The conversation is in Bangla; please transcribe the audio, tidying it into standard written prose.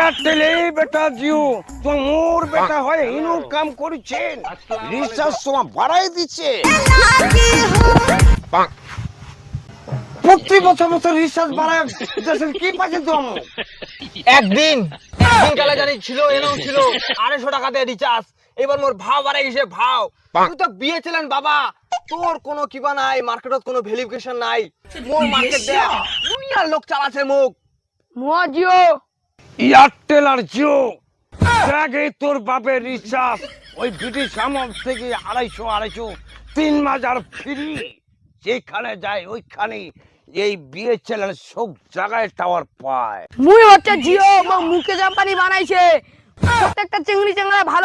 এয়ারটেলে বেটা জিও তো মোর বেটা হয় ইনু কাম করছেন রিচার্জ সময় বাড়াই দিচ্ছে প্রতি বছর বছর রিচার্জ বাড়ায় দেশের কি পাচ্ছে তো একদিন কালে জানি ছিল এনাও ছিল 250 টাকা দিয়ে রিচার্জ। এবার মোর ভাও বাড়াই গেছে ভাও। তুই তো বিয়ে ছিলেন বাবা, তোর কোনো কিবা নাই, মার্কেটত কোনো ভ্যালুয়েশন নাই। মোর মার্কেট দে দুনিয়ার লোক চালাছে মুখ। মোয়া জিও এয়ারটেল আর জিও দেখে তোর বাপের রিচার্জ ওই ব্রিটিশ আমল থেকে 250 3 মাস আর ফ্রি। যেখানে যায় ওইখানে এই বিয়ে চ্যানেল সব জায়গায় টাওয়ার পায়। মুই হচ্ছে জিও মুকেশ আম্বানি বানাইছে। প্রত্যেকটা চিংড়ি চিংড়া ভালো